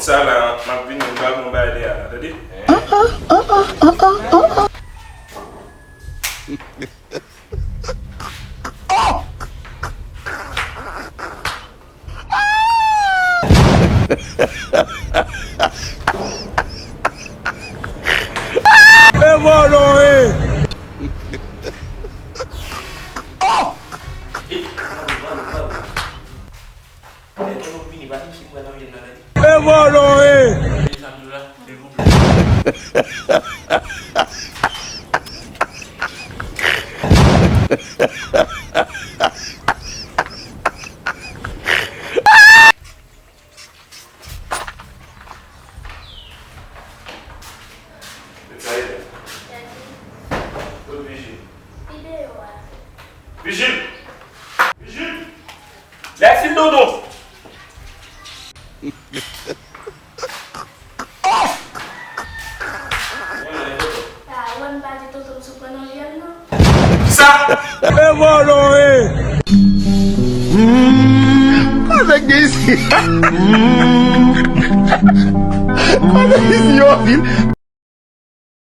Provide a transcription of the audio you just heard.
Sana mabini mbago mbaya dia. Ready? Vigile! Vigile! Laisse dodo! Sa! Cosa che sia? Cosa che sia?